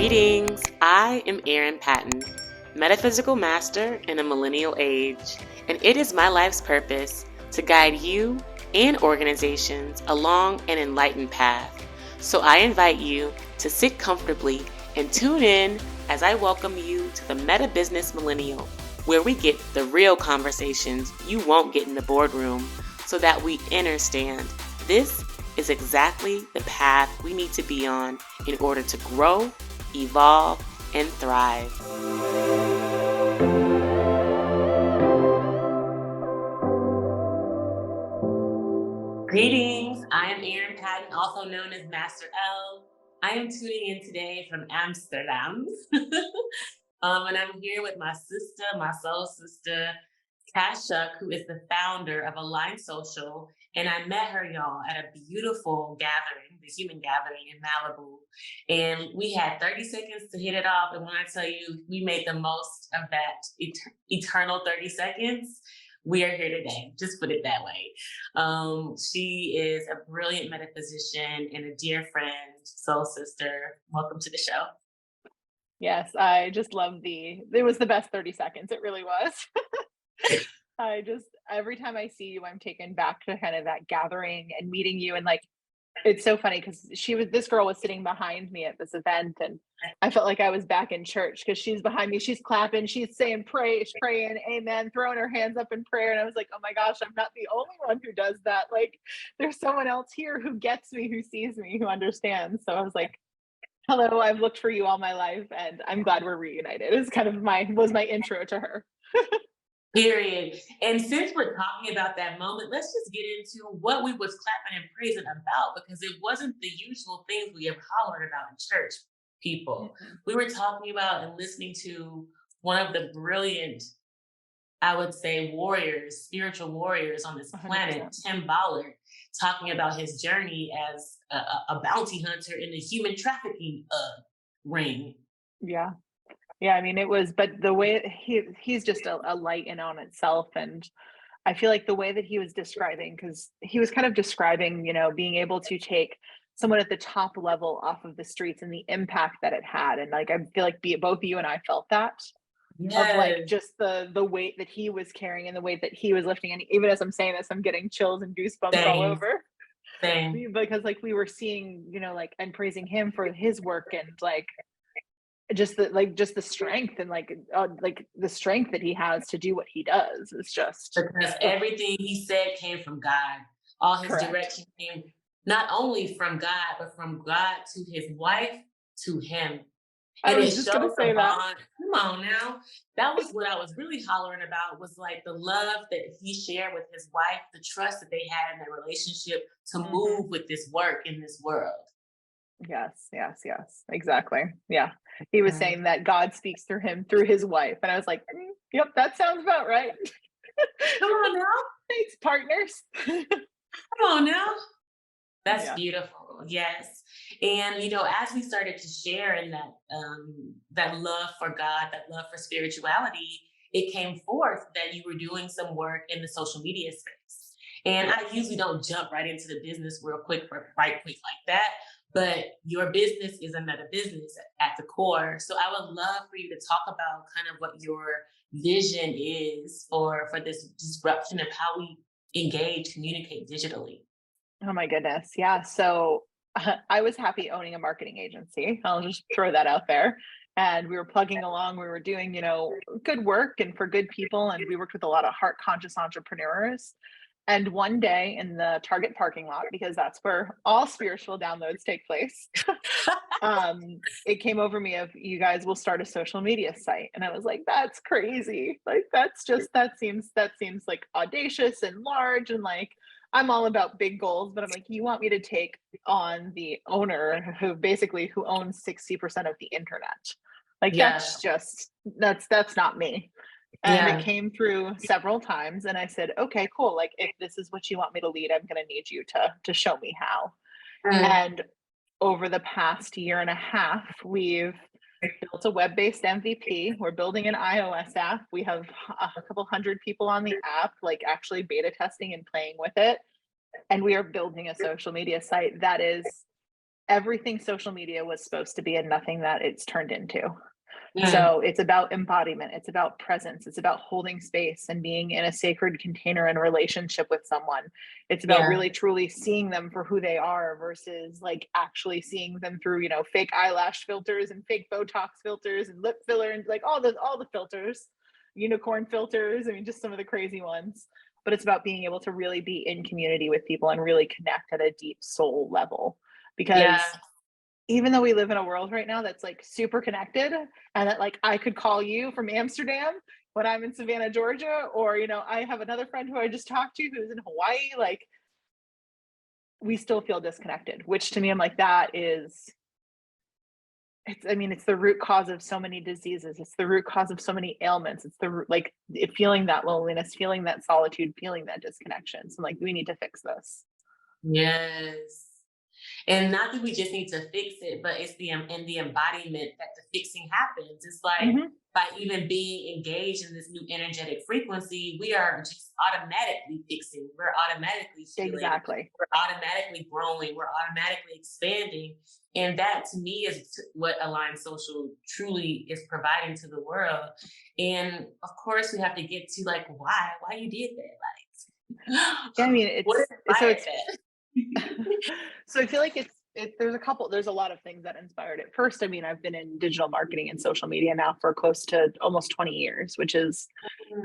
Greetings, I am Erin Patton, metaphysical master in a millennial age, and it is my life's purpose to guide you and organizations along an enlightened path. So I invite you to sit comfortably and tune in as I welcome you to the Metabusiness Millennial, where we get the real conversations you won't get in the boardroom so that we understand this is exactly the path we need to be on in order to grow, evolve, and thrive. Greetings, I am Erin Patton, also known as Master L. I am tuning in today from Amsterdam. And I'm here with my sister, my soul sister, Cassandra Shuck, who is the founder of Align Social. And I met her, y'all, at a beautiful gathering, the human gathering in Malibu. And we had 30 seconds to hit it off. And when I tell you, we made the most of that eternal 30 seconds, we are here today. Just put it that way. She is a brilliant metaphysician and a dear friend, soul sister. Welcome to the show. Yes, I just love it was the best 30 seconds. It really was. Every time I see you, I'm taken back to kind of that gathering and meeting you. And like, it's so funny because this girl was sitting behind me at this event, and I felt like I was back in church because she's behind me. She's clapping, she's saying she's praying, amen, throwing her hands up in prayer. And I was like, oh my gosh, I'm not the only one who does that. Like, there's someone else here who gets me, who sees me, who understands. So I was like, hello, I've looked for you all my life, and I'm glad we're reunited. It's kind of was my intro to her. Period. And since we're talking about that moment, let's just get into what we was clapping and praising about, because it wasn't the usual things we have hollered about in church, people. Mm-hmm. We were talking about and listening to one of the brilliant, I would say, spiritual warriors on this planet, 100%. Tim Ballard, talking about his journey as a bounty hunter in the human trafficking ring. Yeah. Yeah, I mean, but the way he's just a light in on itself. And I feel like the way that he was describing, because he was kind of describing, being able to take someone at the top level off of the streets and the impact that it had. And like, I feel like both you and I felt that. Yes. Of like just the weight that he was carrying and the weight that he was lifting. And even as I'm saying this, I'm getting chills and goosebumps all over. Same. Because like we were seeing, like, and praising him for his work, and like, just the strength and like the strength that he has to do what he does is just because everything he said came from God. All his Correct. Direction came not only from God, but from God to his wife to him. And I was just gonna say that. Come on now. That was what I was really hollering about, was like the love that he shared with his wife, the trust that they had in their relationship to move with this work in this world. Yes, exactly. Yeah. He was saying that God speaks through him, through his wife. And I was like, yep, that sounds about right. Come on now. Thanks, partners. Come on now. That's beautiful. Yes. And, as we started to share in that love for God, that love for spirituality, it came forth that you were doing some work in the social media space. And I usually don't jump right into the business real quick like that. But your business is a meta business at the core. So I would love for you to talk about kind of what your vision is for this disruption of how we engage, communicate digitally. Oh my goodness. Yeah. So I was happy owning a marketing agency. I'll just throw that out there. And we were plugging along. We were doing, good work and for good people. And we worked with a lot of heart conscious entrepreneurs. And one day in the Target parking lot, because that's where all spiritual downloads take place, it came over me of, you guys will start a social media site. And I was like, that's crazy. Like, that seems like audacious and large. And like, I'm all about big goals, but I'm like, you want me to take on the owner who owns 60% of the internet? Like, that's not me. And it came through several times, and I said, okay, cool. Like, if this is what you want me to lead, I'm going to need you to show me how. And over the past year and a half, we've built a web-based MVP. We're building an iOS app. We have a couple hundred people on the app, like actually beta testing and playing with it. And we are building a social media site that is everything social media was supposed to be and nothing that it's turned into. Mm, So it's about embodiment, it's about presence, it's about holding space and being in a sacred container and relationship with someone. It's about yeah. really truly seeing them for who they are versus like actually seeing them through, fake eyelash filters and fake Botox filters and lip filler and like all the filters, unicorn filters. I mean, just some of the crazy ones. But it's about being able to really be in community with people and really connect at a deep soul level. Yeah. Because even though we live in a world right now that's like super connected and that like I could call you from Amsterdam when I'm in Savannah, Georgia, or I have another friend who I just talked to who's in Hawaii, like we still feel disconnected, which to me I'm like that is it's the root cause of so many diseases. It's the root cause of so many ailments. It's feeling that loneliness, feeling that solitude, feeling that disconnection. So like we need to fix this. Yes. And not that we just need to fix it, but it's in the embodiment that the fixing happens. It's like Hmm. by even being engaged in this new energetic frequency, we are just automatically fixing. We're automatically healing. Exactly. We're automatically growing. We're automatically expanding. And that to me is what Aligned Social truly is providing to the world. And of course, we have to get to like why you did that. Yeah, I Like, mean what so inspired it's that? so I feel like there's a lot of things that inspired it. First, I mean, I've been in digital marketing and social media now for close to almost 20 years, which is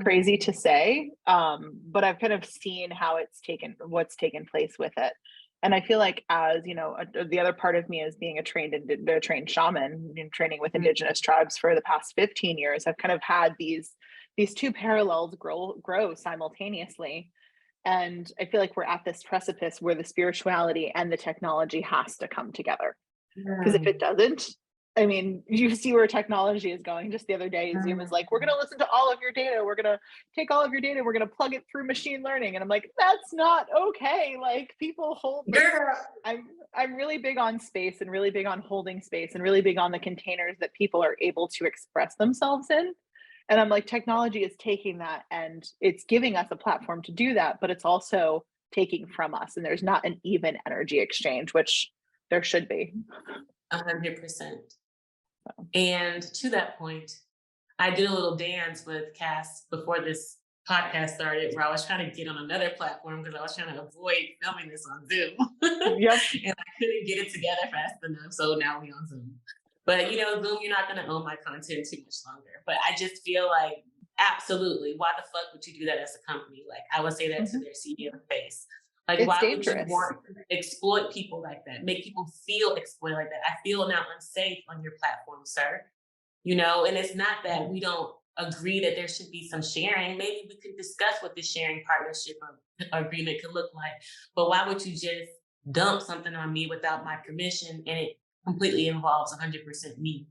crazy to say. But I've kind of seen what's taken place with it. And I feel like as, the other part of me is being a trained shaman and training with Mm, indigenous tribes for the past 15 years. I've kind of had these two parallels grow simultaneously, and I feel like we're at this precipice where the spirituality and the technology has to come together. Because if it mm, doesn't, I mean, you see where technology is going. Just the other day, Zoom is like, we're going to listen to all of your data. We're going to take all of your data. We're going to plug it through machine learning. And I'm like, that's not okay. Like people hold like girl. I'm really big on space and really big on holding space and really big on the containers that people are able to express themselves in. And I'm like, technology is taking that and it's giving us a platform to do that, but it's also taking from us. And there's not an even energy exchange, which there should be. 100%. And to that point, I did a little dance with Cass before this podcast started where I was trying to get on another platform because I was trying to avoid filming this on Zoom. Yep. And I couldn't get it together fast enough. So now we on Zoom. But Zoom, you're not gonna own my content too much longer. But I just feel like absolutely, why the fuck would you do that as a company? Like I would say that to Mhm. their CEO face. Like, It's why would you dangerous. want to exploit people like that? Make people feel exploited like that. I feel now unsafe on your platform, sir. And it's not that we don't agree that there should be some sharing. Maybe we could discuss what the sharing partnership or agreement could look like. But why would you just dump something on me without my permission and it completely involves 100% me?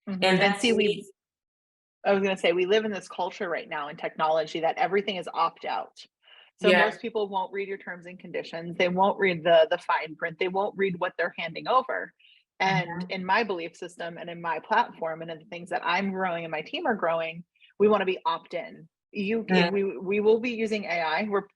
Mhm. And And that see, to me, I was going to say, we live in this culture right now in technology that everything is opt out. So yeah. most people won't read your terms and conditions. They won't read the fine print. They won't read what they're handing over. And Mhm. in my belief system and in my platform and in the things that I'm growing and my team are growing, we want to be opt in. Mm, We will be using AI. We're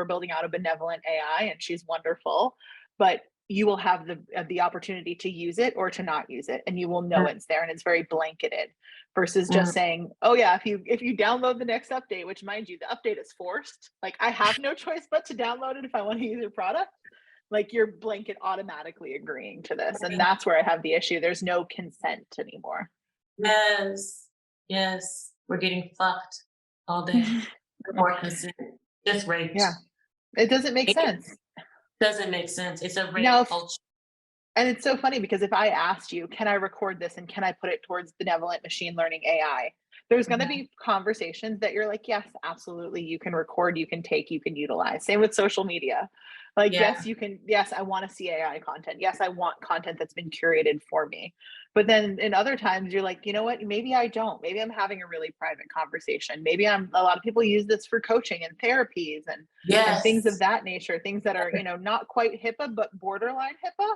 building out a benevolent AI, and she's wonderful. But you will have the opportunity to use it or to not use it, and you will know mm, it's there, and it's very blanketed versus mm. just saying, oh yeah, if you download the next update, which mind you, the update is forced. Like I have no choice but to download it if I want to use your product. Like you're blanket automatically agreeing to this. And that's where I have the issue. There's no consent anymore. Yes. Yes. We're getting fucked all day. No more consent. Just raped. Yeah. It doesn't make It sense. doesn't make sense. It's a Now, rape culture. and it's so funny because if I asked you, can I record this and can I put it towards benevolent machine learning AI? There's going to Mhm. be conversations that you're like, yes, absolutely. You can record, you can take, you can utilize. Same with social media. Like, Yeah. yes, you can. Yes, I want to see AI content. Yes, I want content that's been curated for me. But then in other times, you're like, you know what? Maybe I don't. Maybe I'm having a really private conversation. Maybe a lot of people use this for coaching and therapies and things of Yes. that nature, things that are, not quite HIPAA, but borderline HIPAA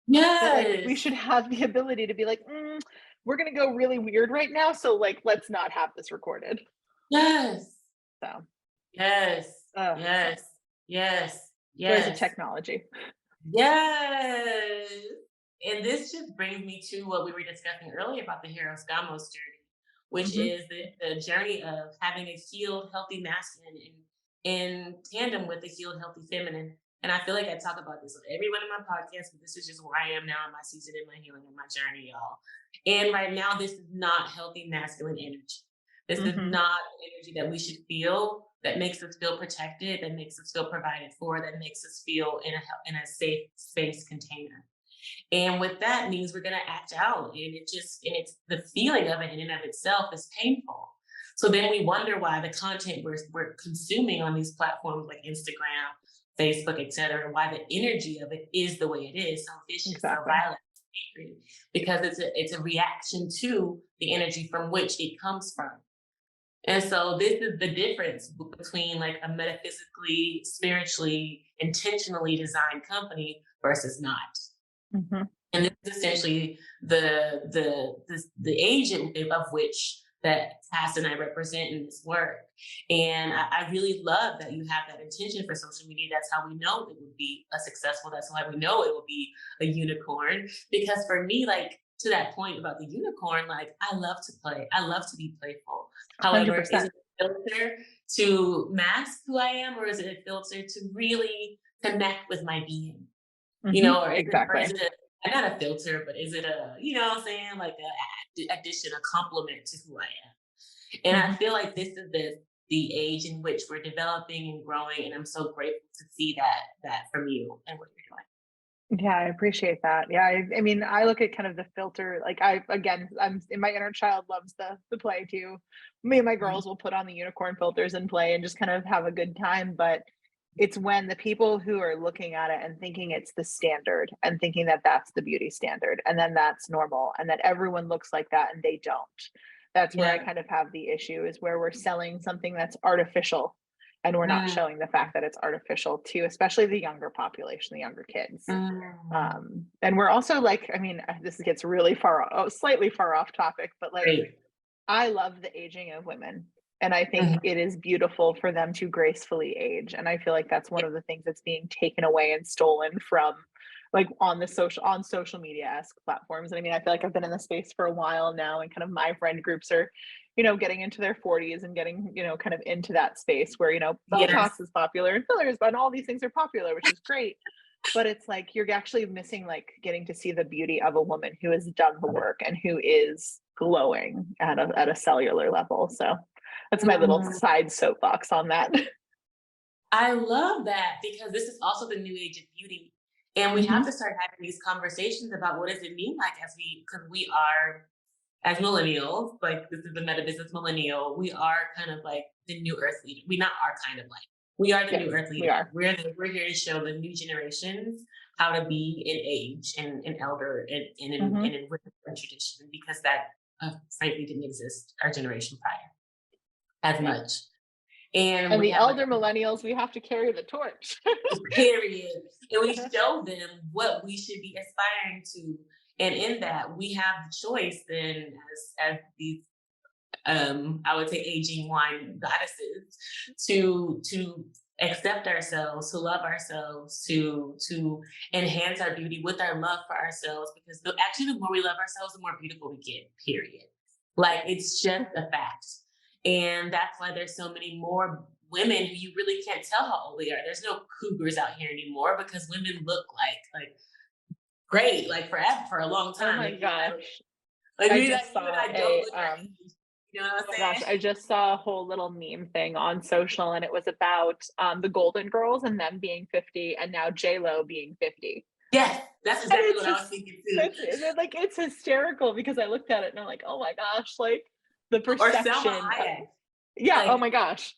that like we Yes. should have the ability to be like, we're gonna go really weird right now, so like let's not have this recorded. Yes. So, Yes. uh, Yes. Yes. joys of Yes. technology. Yes. And this just brings me to what we were discussing earlier about the hero's Gamos journey, which Hmm. is the journey of having a healed, healthy masculine in tandem with a healed, healthy feminine. And I feel like I talk about this with everyone in my podcast, but this is just where I am now in my season, in my healing, in my journey, y'all. And right now, this is not healthy masculine energy. This is Hmm. not energy that we should feel, that makes us feel protected, that makes us feel provided for, that makes us feel in a safe space container. And what that means, we're going to act out. And it's the feeling of it in and of itself is painful. So then we wonder why the content we're consuming on these platforms like Instagram, Facebook, etc., why the energy of it is the way it is, so vicious, so Exactly. violent, angry, because it's a reaction to the energy from which it comes from. And so this is the difference between like a metaphysically, spiritually, intentionally designed company versus not. Hmm. And this is essentially the agent of which that Cass and I represent in this work. And I really love that you have that intention for social media. That's how we know it would be a successful. That's why we know it will be a unicorn. Because for me, like to that point about the unicorn, like I love to play. I love to be playful. However, is 100%. it a filter to mask who I am, or is it a filter to really connect with my being? You Hmm. know, or is Exactly. it not a filter, but is it a, you know what I'm saying, like a addition, a complement to who I am? And I Hmm. feel like this is the age in which we're developing and growing, and I'm so grateful to see that from you and what you're Yeah, I appreciate that. Yeah, I mean, I look at kind of the filter. Like, I again, I'm in my inner child loves the play too. Me and my doing. girls will put on the unicorn filters and play and just kind of have a good time. But it's when the people who are looking at it and thinking it's the standard and thinking that that's the beauty standard and then that's normal and that everyone looks like that and they don't. That's where I Yeah. kind of have the issue is where we're selling something that's artificial and we're not Mm, showing the fact that it's artificial to especially the younger population, the younger kids. mm. And we're also like, I mean, this gets really slightly far off topic, but like, Great. I love the aging of women. And I think Mhm. it is beautiful for them to gracefully age. And I feel like that's one Yeah. of the things that's being taken away and stolen from like on social media esque platforms. And I mean, I feel like I've been in the space for a while now, and kind of my friend groups are, getting into their 40s and getting, kind of into that space where, Yes. Botox is popular and fillers, but all these things are popular, which is great. But it's like you're actually missing like getting to see the beauty of a woman who has done the work and who is glowing at a cellular level. So that's my little Mm. side soapbox on that. I love that because this is also the new age of beauty. And we have Hmm. to start having these conversations about what does it mean like because we are as millennials, like this is the metabusiness millennial, we are kind of like the new earth leader. We not are kind of like we are the new Yes, earth we leader. are. We're here to show the new generations how to be in age and in elder Hmm. and in wisdom and tradition because that frankly didn't exist our generation prior as Yeah. much. And And we the have like elder millennials, we have to carry the torch. period. And we show them what we should be aspiring to. And in that, we have the choice then as these I would say aging wine goddesses to accept ourselves, to love ourselves, to enhance our beauty with our love for ourselves. Because actually, the more we love ourselves, the more beautiful we get. Period. Like it's just a fact, and that's why there's so many more women who you really can't tell how old they are. There's no cougars out here anymore because women look like great, like forever for a long Oh time. my gosh. Like I maybe like just you and saw I don't a look our age. You know what oh I'm my gosh, saying? I just saw a whole little meme thing on social and it was about the Golden Girls and them being 50 and now J Lo being 50. Yes, that's And exactly it's what I was just thinking too. like it's hysterical because I looked at it and I'm like, oh my gosh, like the Or Selma perception. Hayek. Yeah, oh Like, my gosh.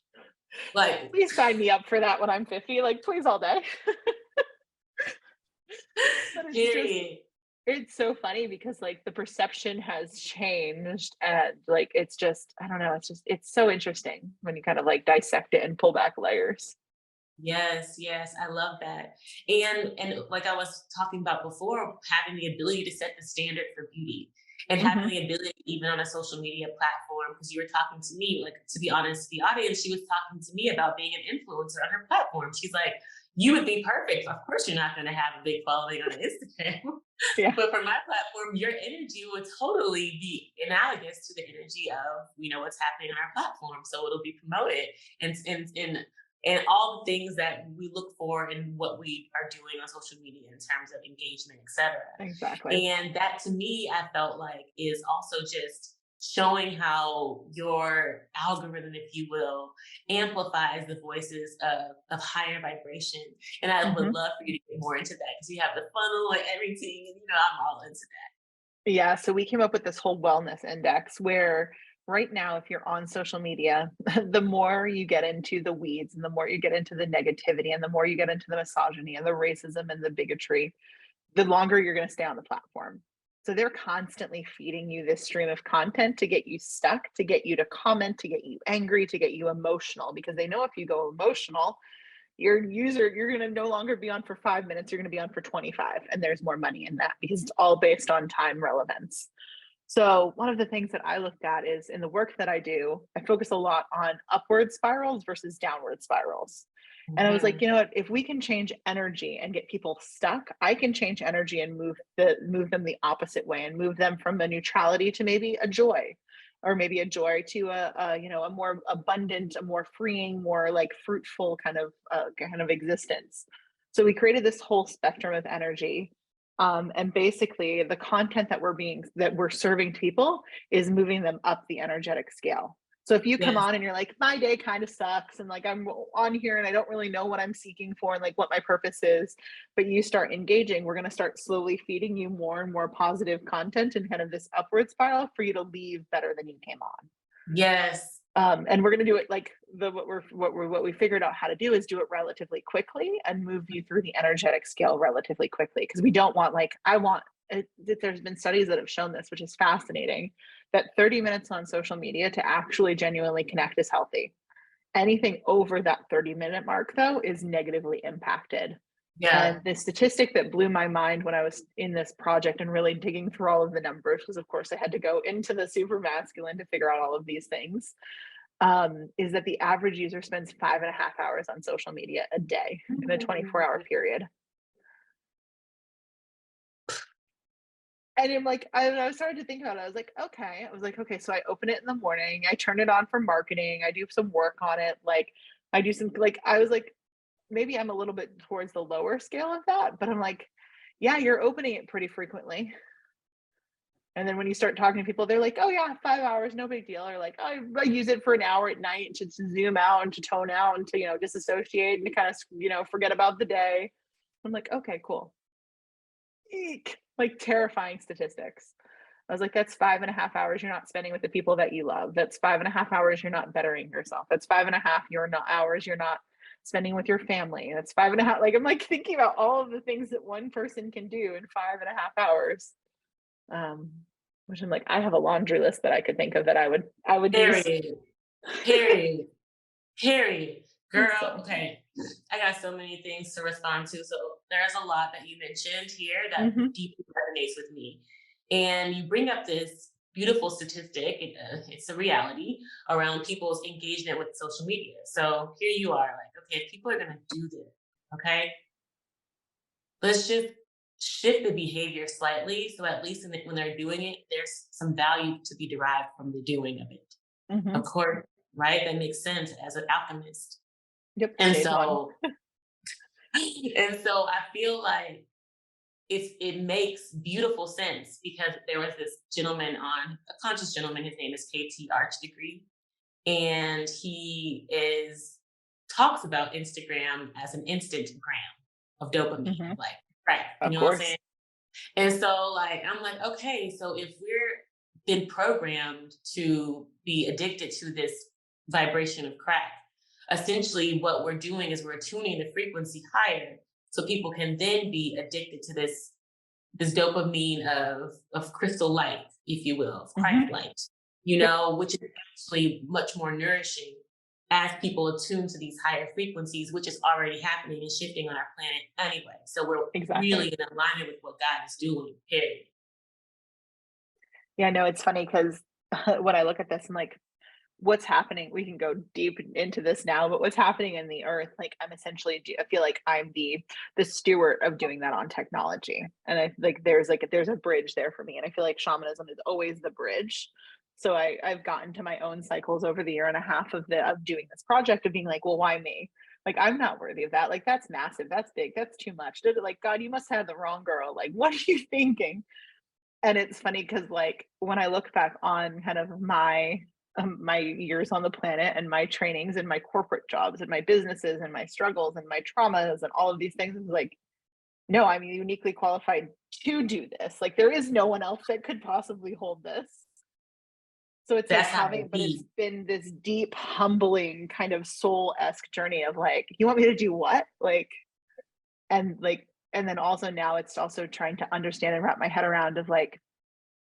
like, Please sign me up for that when I'm 50. Like, please all day. But period. it's so funny because like the perception has changed and like it's just, I don't know, it's so interesting when you kind of like dissect it and pull back layers. Yes, yes, I love that. And like I was talking about before, having the ability to set the standard for beauty and having Hmm. the ability even on a social media platform, because you were talking to me, like to be honest, the audience, she was talking to me about being an influencer on her platform. She's like, you would be perfect. Of course, you're not going to have a big following on Instagram, Yeah, but for my platform, your energy would totally be analogous to the energy of what's happening on our platform. So it'll be promoted and all the things that we look for in what we are doing on social media in terms of engagement, etc. exactly. And that to me, I felt like is also just showing how your algorithm, if you will, amplifies the voices of higher vibration. And I would Mhm. love for you to get more into that because you have the funnel and everything, and I'm all into Yeah, so we came up with this whole wellness index where right now, if you're on social media, the more you get into the weeds and the more you get into the negativity and the more you get into the misogyny and the racism and the bigotry, the longer you're going to stay on the platform. So they're constantly feeding you this stream of content to get you stuck, to get you to comment, to get you angry, to get you emotional, because they know if you go emotional, you're going to no longer be on for 5 minutes, you're going to be on for 25. And there's more money in that because it's all based on time relevance. So one of the things that I looked at is in the work that I do, I focus a lot on upward spirals versus downward spirals. And I was like, that. you know what, if we can change energy and get people stuck, I can change energy and move them the opposite way and move them from a neutrality to maybe a joy, or maybe a joy to a more abundant, a more freeing, more like fruitful kind of existence. So we created this whole spectrum of energy, and basically the content that we're serving to people is moving them up the energetic scale. So if you come Yes. on and you're like, my day kind of sucks, and like I'm on here and I don't really know what I'm seeking for and like what my purpose is, but you start engaging, we're going to start slowly feeding you more and more positive content and kind of this upward spiral for you to leave better than you came on. Yes. And we're going to do it like what we figured out how to do is do it relatively quickly and move you through the energetic scale relatively quickly, because we don't want like I want it, there's been studies that have shown this, which is fascinating, that 30 minutes on social media to actually genuinely connect is healthy. Anything over that 30-minute mark though is negatively impacted. Yeah. And the statistic that blew my mind when I was in this project and really digging through all of the numbers, because of course I had to go into the super masculine to figure out all of these things, is that the average user spends 5.5 hours on social media a day in a 24-hour period. And I'm like, I started to think about it. I was like, okay, so I open it in the morning, I turn it on for marketing, I do some work on it, like I do some like I was like, maybe I'm a little bit towards the lower scale of that, but I'm like, yeah, you're opening it pretty frequently. And then when you start talking to people, they're like, oh yeah, 5 hours, no big deal. Or like, oh, I use it for an hour at night to zoom out and to tone out and to, disassociate and to kind of, forget about the day. I'm like, okay, cool. Eek. Like terrifying statistics. I was like, that's 5.5 hours you're not spending with the people that you love. That's 5.5 hours you're not bettering yourself. That's 5.5 hours you're not spending with your family. That's 5.5. Like I'm like thinking about all of the things that one person can do in 5.5 hours. Um, which I'm like, I have a laundry list that I could think of that I would use. Period. Period. Period. Girl, So, okay. I got so many things to respond to. So there's a lot that you mentioned here that mhm, deeply resonates with me. And you bring up this beautiful statistic, it's a reality around people's engagement with social media. So here you are, like, okay, if people are going to do this, okay, let's just shift the behavior slightly. So at least when they're doing it, there's some value to be derived from the doing of it. Of mhm. course, right? That makes sense as an alchemist. Yep, And stage one. so and so I feel like it makes beautiful sense because there was this gentleman on a conscious gentleman, his name is KT Arch Degree, and he is talks about Instagram as an instant gram of dopamine, Mhm, like crack, you of know what I'm saying? course. And so like I'm like, okay, so if we're been programmed to be addicted to this vibration of crack, essentially what we're doing is we're tuning the frequency higher so people can then be addicted to this dopamine of crystal light, if you will, of crack Mhm, light, yep, which is actually much more nourishing as people attune to these higher frequencies, which is already happening and shifting on our planet anyway. So we're really exactly. in alignment with what God is doing, period. Yeah, no, it's funny because when I look at this, I'm like, what's happening, we can go deep into this now, but what's happening in the earth, like I'm essentially, I feel like I'm the steward of doing that on technology. And I like there's a bridge there for me. And I feel like shamanism is always the bridge. So I've gotten to my own cycles over the year and a half of doing this project of being like, well, why me? Like, I'm not worthy of that. Like, that's massive. That's big. That's too much. Like, God, you must have the wrong girl. Like, what are you thinking? And it's funny because, like, when I look back on kind of my years on the planet and my trainings and my corporate jobs and my businesses and my struggles and my traumas and all of these things, it's like, no, I'm uniquely qualified to do this. Like, there is no one else that could possibly hold this. So it's like That's how it but it's be. been this deep, humbling kind of soul-esque journey of like, you want me to do what? Like, and then also now it's also trying to understand and wrap my head around of like,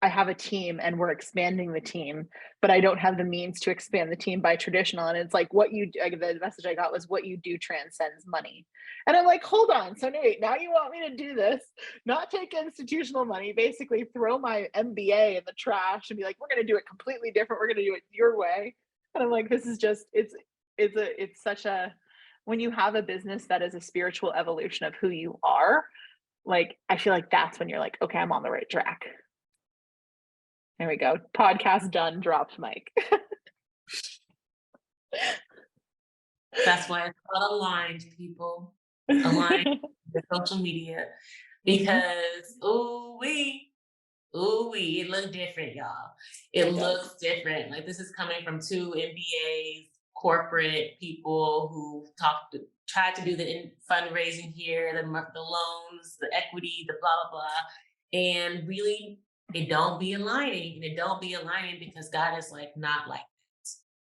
I have a team and we're expanding the team, but I don't have the means to expand the team by traditional. And it's like, the message I got was what you do transcends money. And I'm like, hold on. So wait, now you want me to do this, not take institutional money, basically throw my MBA in the trash and be like, we're going to do it completely different. We're going to do it your way. And I'm like, this is just, it's such a, when you have a business that is a spiritual evolution of who you are, like, I feel like that's when you're like, okay, I'm on the right track. There we go. Podcast done. Dropped mic. That's why it's called aligned, people. Aligned with social media. Because it looked different, y'all. It looks different. Like, this is coming from two MBAs, corporate people who tried to do the fundraising here, the loans, the equity, the blah blah blah, and really it don't be aligning, and it don't be aligning because God is like not like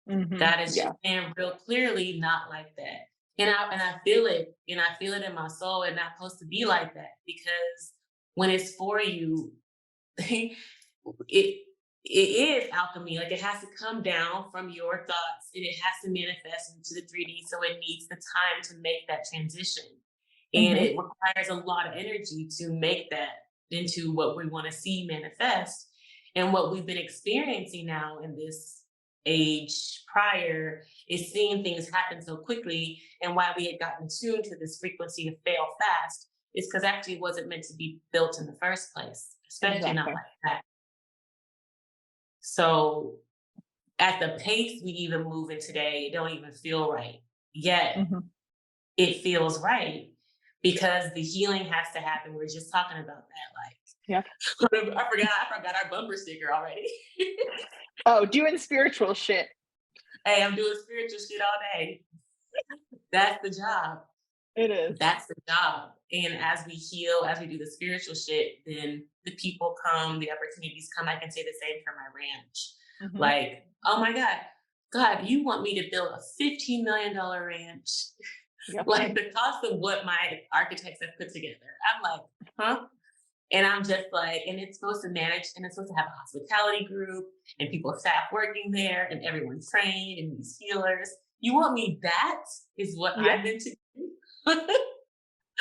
that. God is Yeah. saying real clearly not like that. And I feel it, and I feel it in my soul, and not supposed to be like that, because when it's for you, it it is alchemy. Like, it has to come down from your thoughts and it has to manifest into the 3D. So it needs the time to make that transition. And Mhm. it requires a lot of energy to make that into what we want to see manifest. And what we've been experiencing now in this age prior is seeing things happen so quickly. And why we had gotten tuned to this frequency of fail fast is because actually it wasn't meant to be built in the first place, especially not Exactly. like that. So at the pace we even move in today, it don't even feel right. Yet Mhm. it feels right because the healing has to happen. We are just talking about Yep. that. Like, I forgot our bumper sticker already. Oh, doing spiritual shit. Hey, I'm doing spiritual shit all day. That's the job. It is. That's the job. And as we heal, as we do the spiritual shit, then the people come, the opportunities come. I can say the same for my ranch. Mhm. Like, oh my God, you want me to build a $15 million ranch? Yep. Like, the cost of what my architects have put together. I'm like, huh? And I'm just like, and it's supposed to manage, and it's supposed to have a hospitality group and people, staff working there, and everyone's trained and these healers. You want me? That is what Yep. I'm into.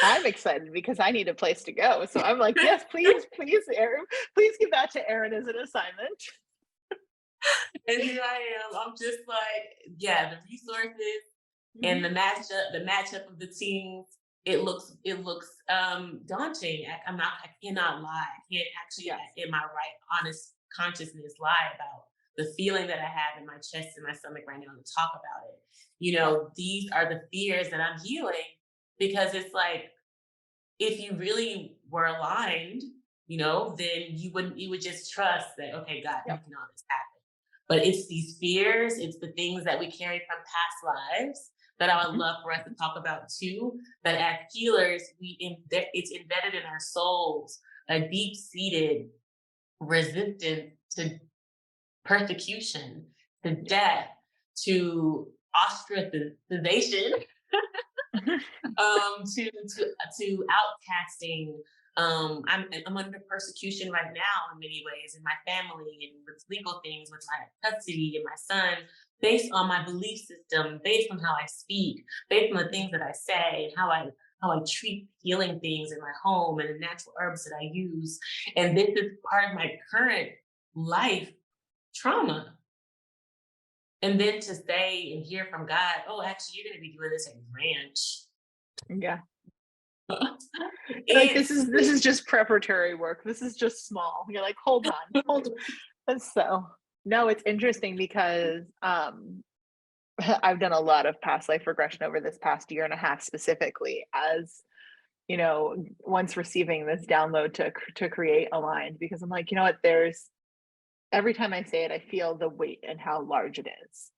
I'm excited because I need a place to go. So I'm like, yes, please, please, Aaron, please give that to Aaron as an assignment. And here I am. I'm just like, yeah, the resources and Mhm. the matchup of the teams. It looks daunting. I cannot lie. I can't actually, Yes. in my right, honest consciousness, lie about the feeling that I have in my chest and my stomach right now to talk about it. Yeah. These are the fears that I'm healing, because it's like, if you really were aligned, then you would just trust that, okay, God, Yep. making all this happen. But it's these fears, it's the things that we carry from past lives that I would Mhm. love for us to talk about too. That as healers, it's embedded in our souls, a deep-seated resistance to persecution, to Yep. death, to ostracization, to outcasting. I'm under persecution right now in many ways in my family and with legal things, with my custody and my son, based on my belief system, based on how I speak, based on the things that I say, and how I treat healing things in my home and the natural herbs that I use. And this is part of my current life trauma. And then to say and hear from God, oh, actually, you're going to be doing this at your ranch. Yeah. Like this It's is just preparatory work. This is just small. You're like, hold on, hold on. So no, it's interesting because I've done a lot of past life regression over this past year and a half specifically as once receiving this download to create aligned, because I'm like, you know what, there's every time I say it, I feel the weight and how large it is.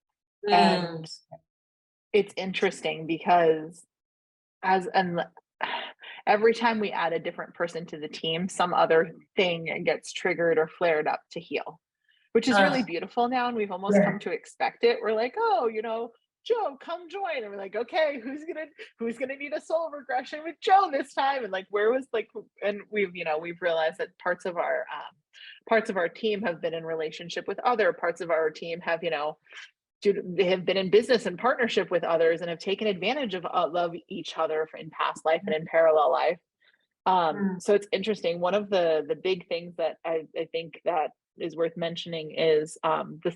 mm, And it's interesting because as and every time we add a different person to the team, some other thing gets triggered or flared up to heal, which is really uh, beautiful now. And we've almost come to expect it. We're like, oh, Joe, come join. And we're like, okay, who's gonna need a soul regression with Joe this time? And like, where was like, and we've realized that parts of our team have been in relationship with other parts of our team have, they have been in business and partnership with others and have taken advantage of each other in past life and in parallel life. mm, So it's interesting. One of the big things that I think that is worth mentioning is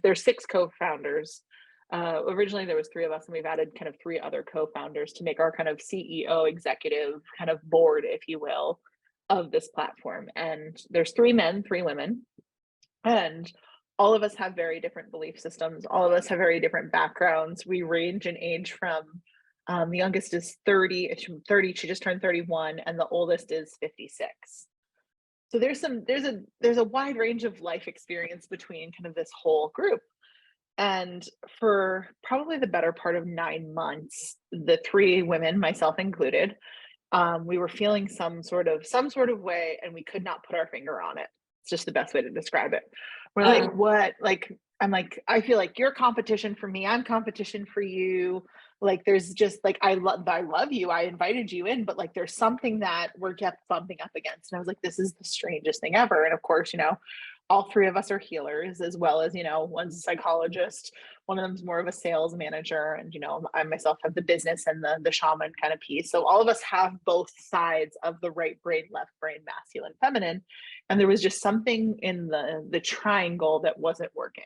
there's 6 co-founders. Originally there was 3 of us, and we've added kind of 3 other co-founders to make our kind of CEO executive kind of board, if you will, of this platform. And there's 3 men, 3 women, and all of us have very different belief systems. All of us have very different backgrounds. We range in age from the youngest is 30, she just turned 31, and the oldest is 56. So there's a wide range of life experience between kind of this whole group. And for probably the better part of 9 months, the 3 women, myself included, we were feeling some sort of way, and we could not put our finger on it. It's just the best way to describe it. We're like, mm, what? Like, I'm like, I feel like you're competition for me. I'm competition for you. Like, there's just like, I love you. I invited you in, but like, there's something that we're kept bumping up against. And I was like, this is the strangest thing ever. And of course, all 3 of us are healers, as well as, one's a psychologist, one of them's more of a sales manager, and I myself have the business and the shaman kind of piece. So all of us have both sides of the right brain, left brain, masculine, feminine, and there was just something in the triangle that wasn't working.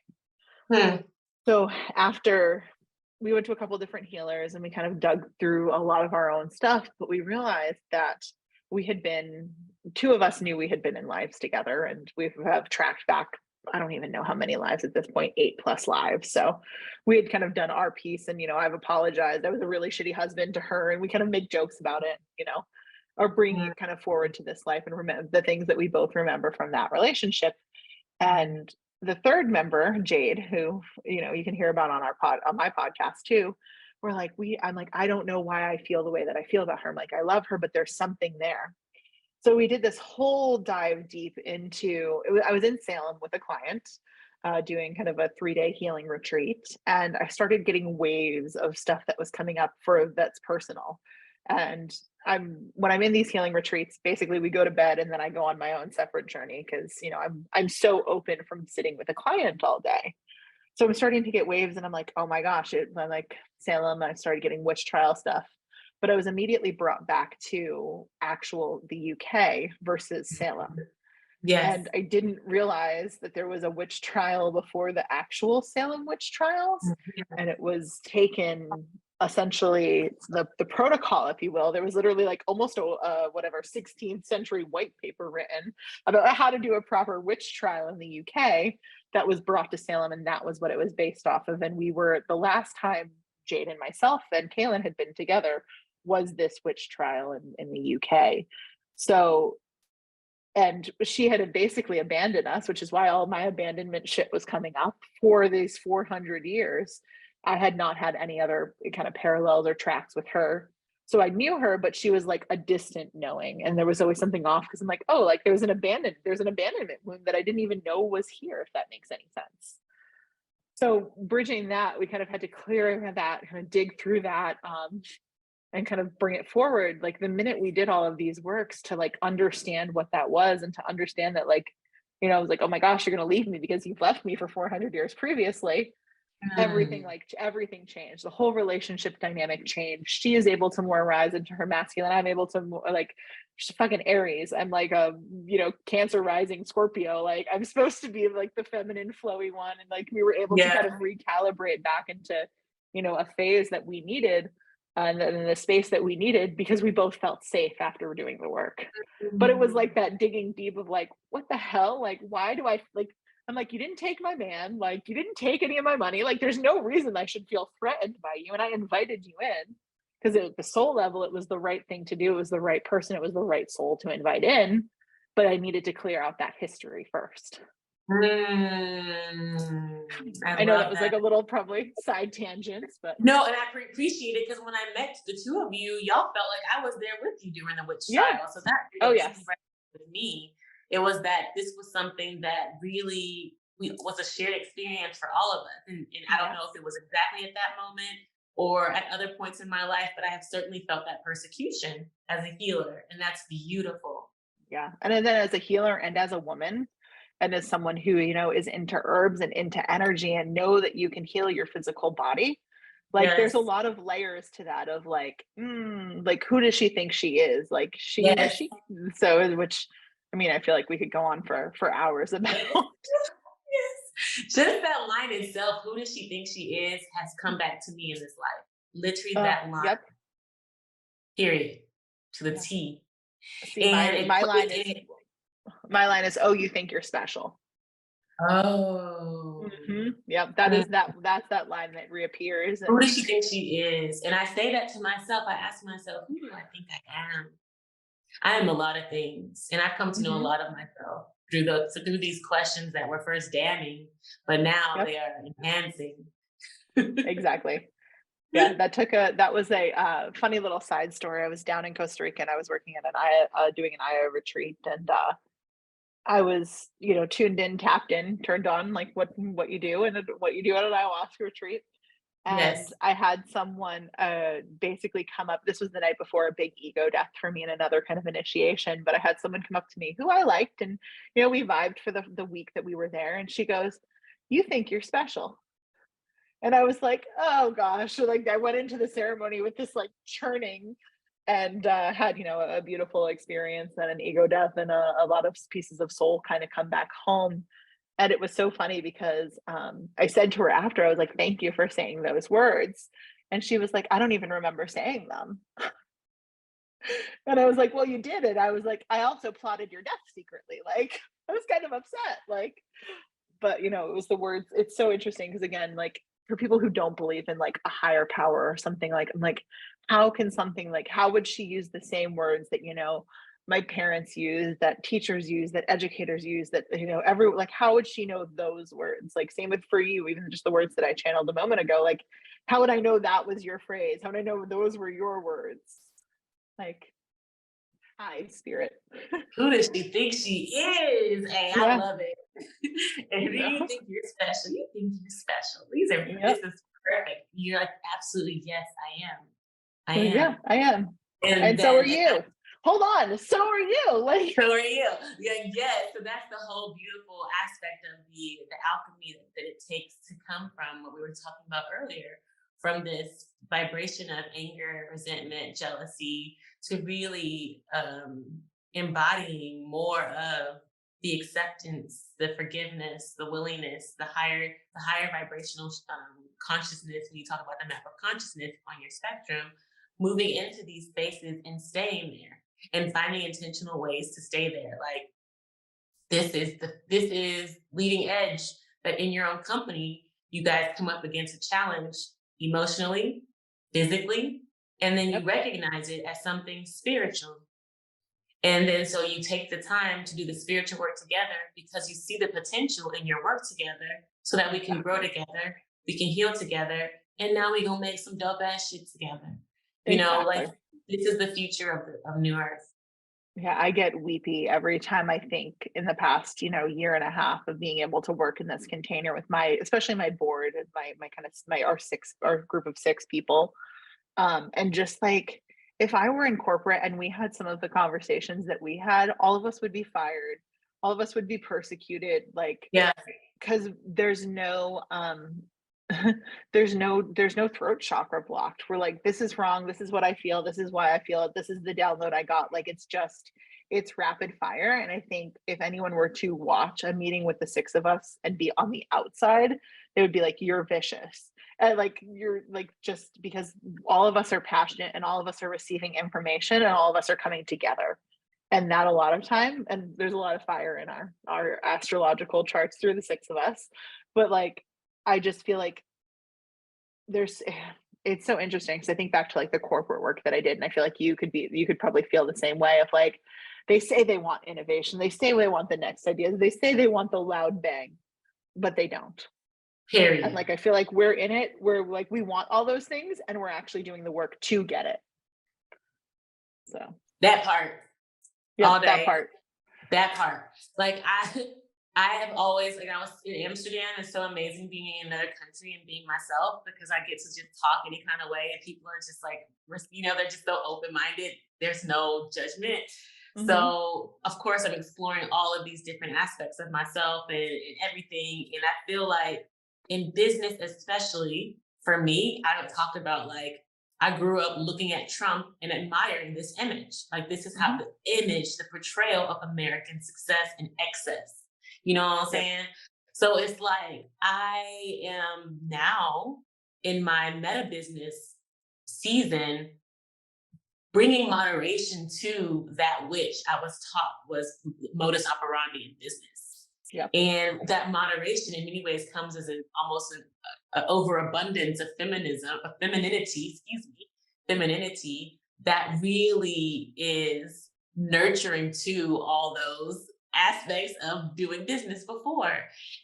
mm, So after we went to a couple different healers and we kind of dug through a lot of our own stuff, but we realized that we had been 2 of us knew we had been in lives together, and we have tracked back, I don't even know how many lives at this point, 8+ lives. So we had kind of done our piece, and I've apologized. I was a really shitty husband to her, and we kind of make jokes about it, are bringing mm, it kind of forward to this life and remember the things that we both remember from that relationship. And the 3rd member, Jade, who you can hear about on my podcast too, I'm like, I don't know why I feel the way that I feel about her. I'm like, I love her, but there's something there. So we did this whole dive deep into it. I was in Salem with a client, doing kind of a 3-day healing retreat, and I started getting waves of stuff that was coming up that's personal. And when I'm in these healing retreats, basically we go to bed and then I go on my own separate journey, because I'm so open from sitting with a client all day. So I'm starting to get waves, and I'm like, oh my gosh, I'm like Salem. I started getting witch trial stuff, but I was immediately brought back to the UK versus Salem. yes. And I didn't realize that there was a witch trial before the actual Salem witch trials. And it was taken essentially the protocol, if you will. There was literally like almost a whatever 16th century white paper written about how to do a proper witch trial in the UK that was brought to Salem, and that was what it was based off of. And we were, the last time Jade and myself and Kaylin had been together was this witch trial in the UK. So, and she had basically abandoned us, which is why all my abandonment shit was coming up for these 400 years. I had not had any other kind of parallels or tracks with her. So I knew her, but she was like a distant knowing. And there was always something off, because I'm like, oh, like there's an abandonment wound that I didn't even know was here, if that makes any sense. So bridging that, we kind of had to clear that, kind of dig through that, and kind of bring it forward. Like the minute we did all of these works to like understand what that was, and to understand that, like, I was like, oh my gosh, you're going to leave me because you've left me for 400 years previously. everything, Mm. like everything changed. The whole relationship dynamic changed. She is able to more rise into her masculine. I'm able to more, like, she's fucking Aries. I'm like a, Cancer rising Scorpio. Like I'm supposed to be like the feminine flowy one. And like we were able to kind of Yeah. recalibrate back into, a phase that we needed, and in the space that we needed, because we both felt safe after doing the work. But it was like Mm. that digging deep of like, what the hell? Like, why do I like, I'm like, you didn't take my man, like you didn't take any of my money. Like there's no reason I should feel threatened by you. And I invited you in because at the soul level, it was the right thing to do. It was the right person. It was the right soul to invite in. But I needed to clear out that history first. Mm. I I know that love was like that. a little probably side tangents, but No, and I appreciate it because when I met the two of you, y'all felt like I was there with you during the witch yeah. trial. So that Oh, really yes. resonated with me. It was that this was something that really was a shared experience for all of us. And I don't know if Yes. it was exactly at that moment or at other points in my life, but I have certainly felt that persecution as a healer. And that's beautiful. Yeah. And then as a healer and as a woman, and as someone who, is into herbs and into energy and know that you can heal your physical body, like there's a Yes. lot of layers to that of like, like who does she think she is? Like Yes. she so which I mean, I feel like we could go on for hours about. Yes. Just that line itself, who does she think she is, has come back to me in this life. Literally that line, Yep. period, to the Yeah. T. See, And my it my put line is it, my line is, oh, you think you're special. oh, Yep. That's that line that reappears. who And does she think she is? And I say that to myself. I ask myself, who do I think I am? I am a lot of things, and I've come to know a mhm, lot of myself through these questions that were first damning, but now yep, they are enhancing. exactly. Yeah, that was a funny little side story. I was down in Costa Rica and I was working at an doing an Aya retreat, and I was, tuned in, tapped in, turned on, like what you do and what you do at an ayahuasca retreat. And Yes. I had someone basically come up. This was the night before a big ego death for me and another kind of initiation. But I had someone come up to me who I liked, and we vibed for the week that we were there. And she goes, "You think you're special?" And I was like, "Oh gosh!" So, like I went into the ceremony with this like churning, and had a beautiful experience and an ego death and a lot of pieces of soul kind of come back home. And it was so funny because I said to her after, I was like, "Thank you for saying those words." And she was like, "I don't even remember saying them." And I was like, "Well, you did it." I was like, "I also plotted your death secretly." Like, I was kind of upset. Like, but it was the words. It's so interesting because again, like for people who don't believe in like a higher power or something, like I'm like, how can something like how would she use the same words that my parents use, that teachers use, that educators use, that every like how would she know those words? Like same with for you, even just the words that I channeled a moment ago. Like, how would I know that was your phrase? How would I know those were your words? Like, hi, spirit. Who does she think she is? Hey, I Yeah. love it. And who do you think you're special? You think you're special. This Yep. is perfect. You're like, absolutely, yes, I am. I Yeah, am. I am. And And so are then you. Hold on, so are you. Like, so are you. Yeah, yes. So that's the whole beautiful aspect of the alchemy that it takes to come from what we were talking about earlier, from this vibration of anger, resentment, jealousy, to really embodying more of the acceptance, the forgiveness, the willingness, the higher vibrational consciousness. When you talk about the map of consciousness on your spectrum, moving into these spaces and staying there and finding intentional ways to stay there. Like this is leading edge, that in your own company, you guys come up against a challenge emotionally, physically, and then you yep, recognize it as something spiritual. And then so you take the time to do the spiritual work together because you see the potential in your work together so that we can grow exactly. together, we can heal together, and now we gonna make some dope ass shit together. Like Exactly. this is the future of New Earth. Yeah, I get weepy every time I think in the past, year and a half of being able to work in this container with especially my board and my kind of our group of 6 people. And just like if I were in corporate and we had some of the conversations that we had, all of us would be fired, all of us would be persecuted, like Yeah. because there's no there's no throat chakra blocked. We're like, this is wrong. This is what I feel. This is why I feel it. This is the download I got. Like it's rapid fire. And I think if anyone were to watch a meeting with the six of us and be on the outside, they would be like, you're vicious. And like you're like, just because all of us are passionate and all of us are receiving information and all of us are coming together. And that a lot of time, and there's a lot of fire in our astrological charts through the six of us. But like I just feel like there's it's so interesting because I think back to like the corporate work that I did, and I feel like you could probably feel the same way of like they say they want innovation, they say they want the next ideas, they say they want the loud bang, but they don't. And Period. like I feel like we're in it, we're like we want all those things and we're actually doing the work to get it. So That part yeah, all that day. part. That part. Like I have always, like, I was in Amsterdam. It's so amazing being in another country and being myself because I get to just talk any kind of way and people are just like, they're just so open-minded. There's no judgment. Hmm. So of course I'm exploring all of these different aspects of myself and everything. And I feel like in business, especially for me, I have talked about like I grew up looking at Trump and admiring this image. Like this is how Hmm. the image, the portrayal of American success and excess. You know what I'm Yep. saying? So it's like I am now in my meta business season bringing moderation to that which I was taught was modus operandi in business. Yep. And that moderation in many ways comes as almost an overabundance of feminism, of femininity, excuse me, femininity that really is nurturing to all those aspects of doing business before.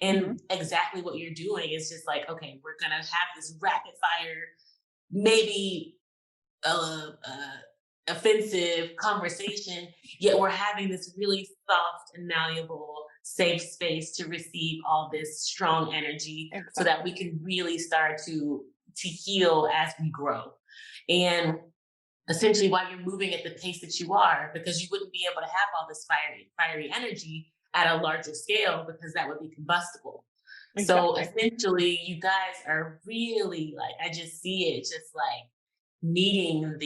Hmm. And exactly what you're doing is just like, okay, we're gonna have this rapid fire, maybe offensive conversation, yet we're having this really soft and malleable, safe space to receive all this strong energy so that Exactly. we can really start to heal as we grow. And essentially why you're moving at the pace that you are, because you wouldn't be able to have all this fiery energy at a larger scale because that would be combustible. So Exactly. essentially, you guys are really like, I just see it just like weaving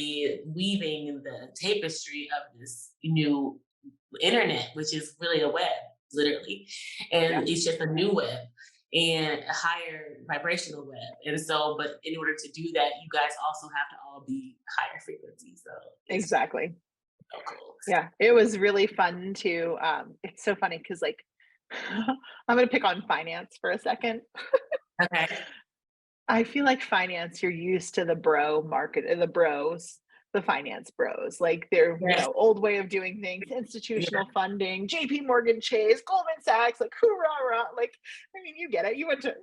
the tapestry of this new internet, which is really a web, literally. Yeah. And it's just a new web and a higher vibrational web. And so, but in order to do that, you guys also have to all be higher frequency. So it's Exactly. so cool. Yeah, it was really fun to it's so funny because like I'm gonna pick on finance for a second. Okay. I feel like finance, you're used to the bro market, the bros, the finance bros, like they're, Yes. old way of doing things, Yeah. institutional funding, JP Morgan Chase, Goldman Sachs, like hoorah, rah. Like, I mean, you get it. You went to,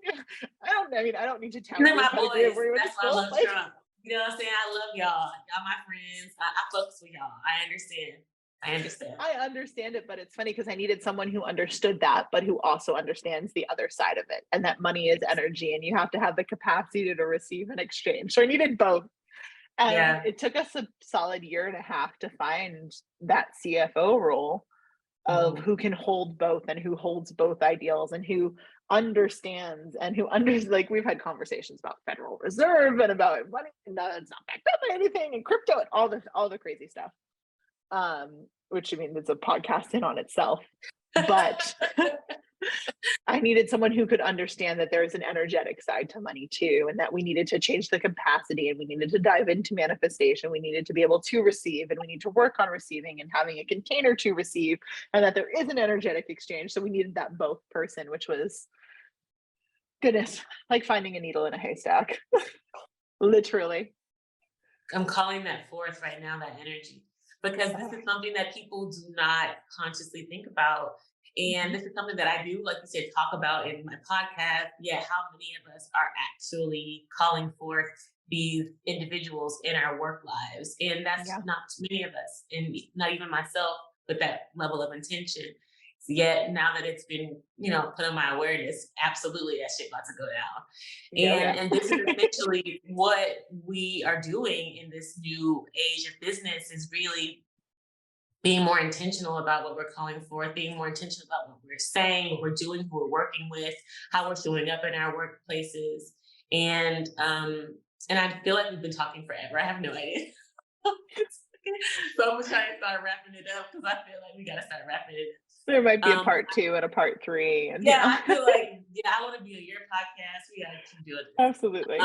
I don't need to And tout then your my pedigree of boys, where you went to that's why I school. love Like, Trump. You know what I'm saying? I love y'all. Y'all my friends. I fucks with y'all. I understand. I understand. I understand it, but it's funny because I needed someone who understood that, but who also understands the other side of it, and that money is energy, and you have to have the capacity to receive and exchange. So I needed both. And Yeah. it took us a solid year and a half to find that CFO role of Mhm. who can hold both and who holds both ideals and who understands and who like we've had conversations about Federal Reserve and about money and it's not backed up by anything and crypto and all the crazy stuff. Which I mean, it's a podcast in on itself. But I needed someone who could understand that there is an energetic side to money too, and that we needed to change the capacity and we needed to dive into manifestation. We needed to be able to receive and we need to work on receiving and having a container to receive, and that there is an energetic exchange. So we needed that both person, which was goodness, like finding a needle in a haystack, literally. I'm calling that forth right now, that energy, because this Oh, is something that people do not consciously think about. And mhm. this is something that I do, like you said, talk about in my podcast. Yeah, how many of us are actually calling forth these individuals in our work lives? And that's Yeah, not too many of us, and not even myself with that level of intention. Yet now that it's been, put on my awareness, absolutely that shit about to go down. yeah, And yeah. and this is essentially what we are doing in this new age of business is really being more intentional about what we're calling for, being more intentional about what we're saying, what we're doing, who we're working with, how we're showing up in our workplaces. And I feel like we've been talking forever. I have no idea. So I'm gonna try to start wrapping it up because I feel like we gotta start wrapping it There might be a up. part 2 and a part 3, and Yeah, I feel like, yeah, I want to be on your podcast. We gotta keep doing this. absolutely.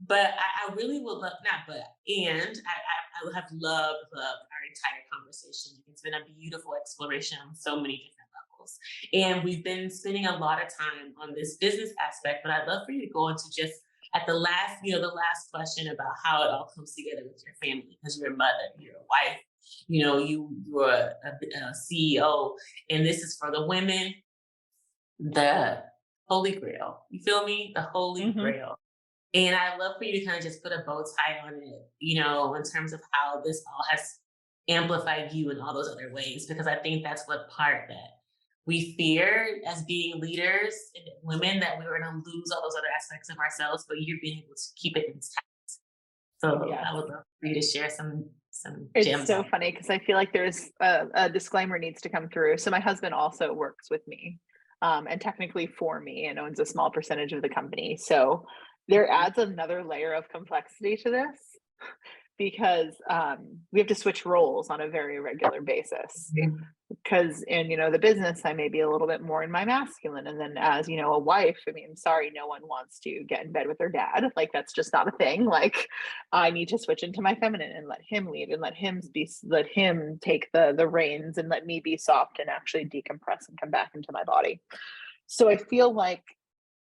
But I really would love, not but, and I have loved our entire conversation. It's been a beautiful exploration on so many different levels. And we've been spending a lot of time on this business aspect, but I'd love for you to go into just at the last, the last question about how it all comes together with your family, because you're a mother, you're a wife, you're a CEO, and this is for the women, the holy grail. You feel me? The holy Mhm. grail. And I'd love for you to kind of just put a bow tie on it, in terms of how this all has amplified you in all those other ways, because I think that's what part that we fear as being leaders and women, that we were going to lose all those other aspects of ourselves, but you're being able to keep it intact. So Yes. I would love for you to share some It's gems so on it. funny because I feel like there's a disclaimer needs to come through. So my husband also works with me, and technically for me, and owns a small percentage of the company. So there adds another layer of complexity to this because we have to switch roles on a very regular basis. Mhm. Because in the business, I may be a little bit more in my masculine, and then as a wife, I mean, sorry, no one wants to get in bed with their dad, like that's just not a thing. Like I need to switch into my feminine and let him lead and let him take the reins and let me be soft and actually decompress and come back into my body. So I feel like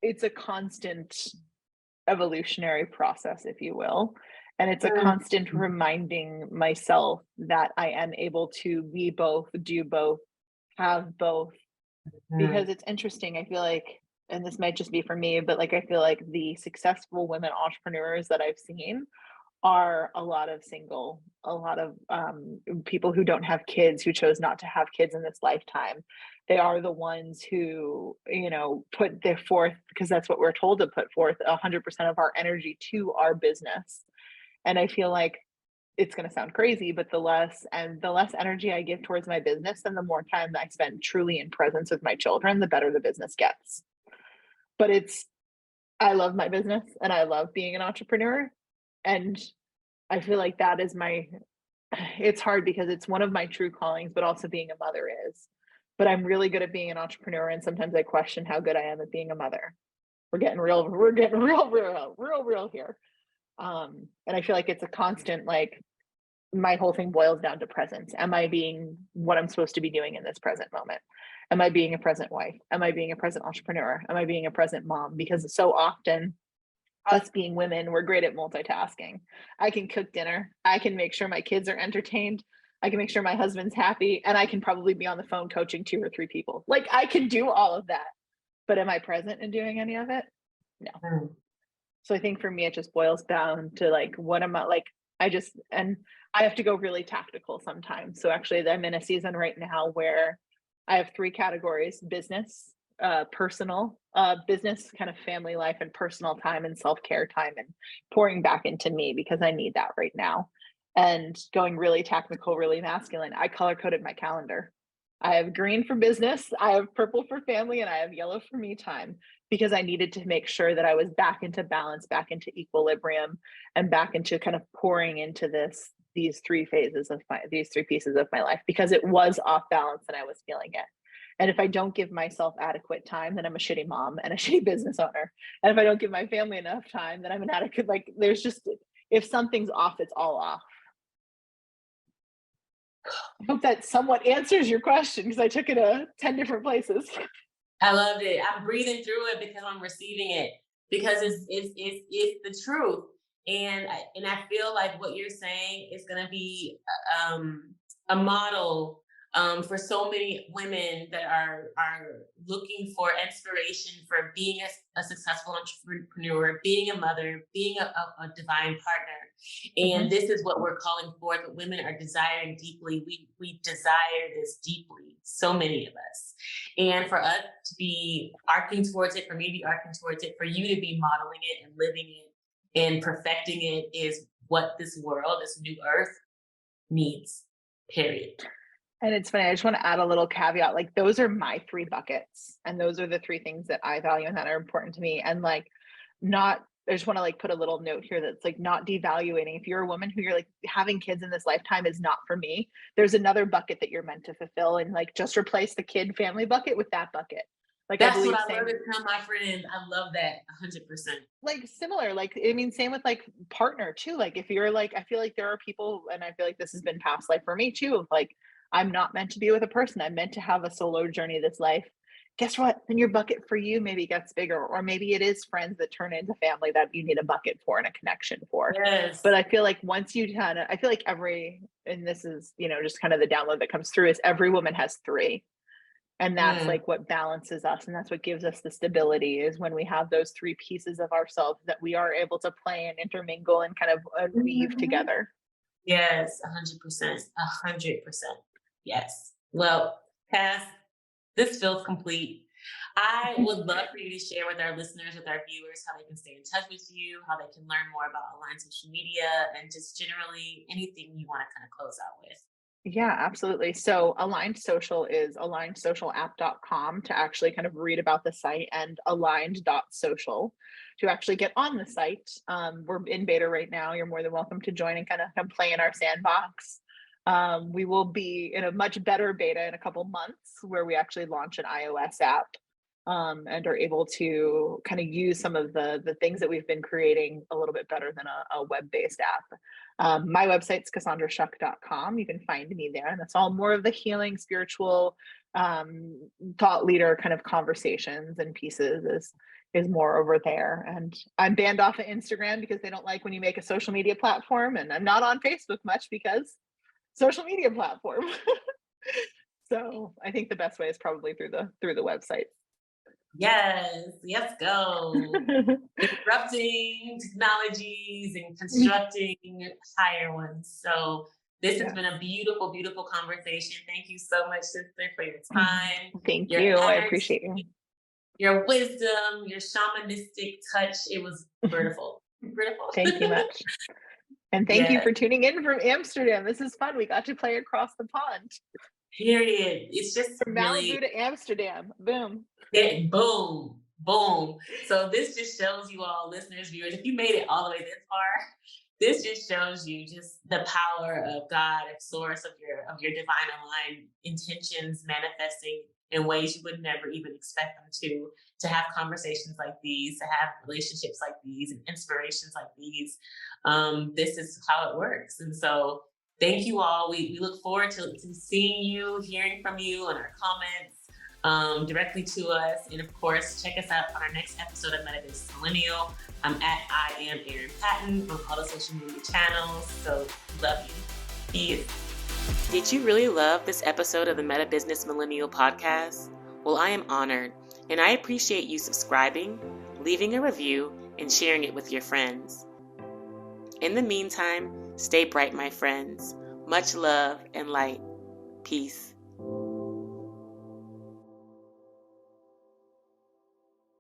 it's a constant evolutionary process, if you will. And it's a constant reminding myself that I am able to be both, do both, have both. Because Mhm. it's interesting. I feel like, and this might just be for me, but like I feel like the successful women entrepreneurs that I've seen are a lot of a lot of people who don't have kids, who chose not to have kids in this lifetime. They are the ones who, put their forth, because that's what we're told to put forth 100% of our energy to our business. And I feel like it's going to sound crazy, but the less energy I give towards my business and the more time that I spend truly in presence with my children, the better the business gets. But I love my business and I love being an entrepreneur. And I feel like that is it's hard because it's one of my true callings, but also being a mother is. But I'm really good at being an entrepreneur. And sometimes I question how good I am at being a mother. We're getting real here. And I feel like it's a constant, like, my whole thing boils down to presence. Am I being what I'm supposed to be doing in this present moment? Am I being a present wife? Am I being a present entrepreneur? Am I being a present mom? Because so often, us being women, we're great at multitasking. I can cook dinner. I can make sure my kids are entertained. I can make sure my husband's happy. And I can probably be on the phone coaching 2 or 3 people. Like I can do all of that. But am I present in doing any of it? No. Mhm. So I think for me, it just boils down to like, what am I like? And I have to go really tactical sometimes. So actually, I'm in a season right now where I have 3 categories: business, personal, business, kind of family life, and personal time and self care time, and pouring back into me because I need that right now. And going really tactical, really masculine, I color coded my calendar. I have green for business, I have purple for family, and I have yellow for me time, because I needed to make sure that I was back into balance, back into equilibrium, and back into kind of pouring into these 3 pieces of my life, because it was off balance and I was feeling it. And if I don't give myself adequate time, then I'm a shitty mom and a shitty business owner. And if I don't give my family enough time, then I'm inadequate. Like there's just, if something's off, it's all off. I hope that somewhat answers your question because I took it 10 different places. I loved it. I'm breathing through it because I'm receiving it, because it's the truth. And I feel like what you're saying is going to be a model for so many women that are looking for inspiration for being a successful entrepreneur, being a mother, being a divine partner. And Mhm. this is what we're calling for. That women are desiring deeply. We desire this deeply. So many of us. And for us to be arcing towards it, for me to be arcing towards it, for you to be modeling it and living it and perfecting it is what this world, this new earth needs, period. And it's funny, I just want to add a little caveat. Like, those are my 3 buckets, and those are the 3 things that I value and that are important to me. And like, not I just want to like put a little note here that's like not devaluating. If you're a woman who you're like having kids in this lifetime is not for me, there's another bucket that you're meant to fulfill, and like just replace the kid family bucket with that bucket. Like I That's what believe I love same, to tell my friends. I love that 100%. like similar, like I mean, same with like partner too. Like if you're like, I feel like there are people, and I feel like this has been past life for me too, of like, I'm not meant to be with a person. I'm meant to have a solo journey this life. Guess what? Then your bucket for you maybe gets bigger, or maybe it is friends that turn into family that you need a bucket for and a connection for. Yes. But I feel like once you kind of, I feel like every, and this is, you know, just kind of the download that comes through is every woman has three. And that's Mm. like what balances us, and that's what gives us the stability, is when we have those three pieces of ourselves that we are able to play and intermingle and kind of weave Mhm. together. Yes, 100%. 100%. Yes. Well, Cass, this feels complete. I would love for you to share with our listeners, with our viewers, how they can stay in touch with you, how they can learn more about Align social media, and just generally anything you want to kind of close out with. Yeah, absolutely. So Aligned Social is alignedsocialapp.com to actually kind of read about the site, and aligned.social to actually get on the site. We're in beta right now. You're more than welcome to join and kind of come play in our sandbox. We will be in a much better beta in a couple months where we actually launch an iOS app, and are able to kind of use some of the things that we've been creating a little bit better than a web-based app. My website's cassandrashuck.com. You can find me there. And that's all more of the healing, spiritual, thought leader kind of conversations and pieces is more over there. And I'm banned off of Instagram because they don't like when you make a social media platform. And I'm not on Facebook much because social media platform. So I think the best way is probably through the website. Yes, let's go. Disrupting technologies and constructing higher ones. So this has Yeah. been a beautiful, beautiful conversation. Thank you so much, sister, for your time, Thank your you. I appreciate you. energy, your wisdom, your shamanistic touch. It was beautiful. Beautiful. Thank you much. And thank you Yes, for tuning in from Amsterdam. This is fun. We got to play across the pond period. It's just from Malibu really to Amsterdam. Boom. it, boom, boom. So this just shows you all, listeners, viewers, if you made it all the way this far, this just shows you just the power of God, of source of your divine aligned intentions manifesting in ways you would never even expect them to have conversations like these, to have relationships like these, and inspirations like these. This is how it works. And so thank you all. We look forward to seeing you, hearing from you in our comments, directly to us. And of course, check us out on our next episode of Metabusiness Millennial. I'm at I am Erin Patton on all the social media channels. So love you. Peace. Did you really love this episode of the Metabusiness Millennial podcast? Well, I am honored, and I appreciate you subscribing, leaving a review, and sharing it with your friends. In the meantime, stay bright, my friends. Much love and light. Peace.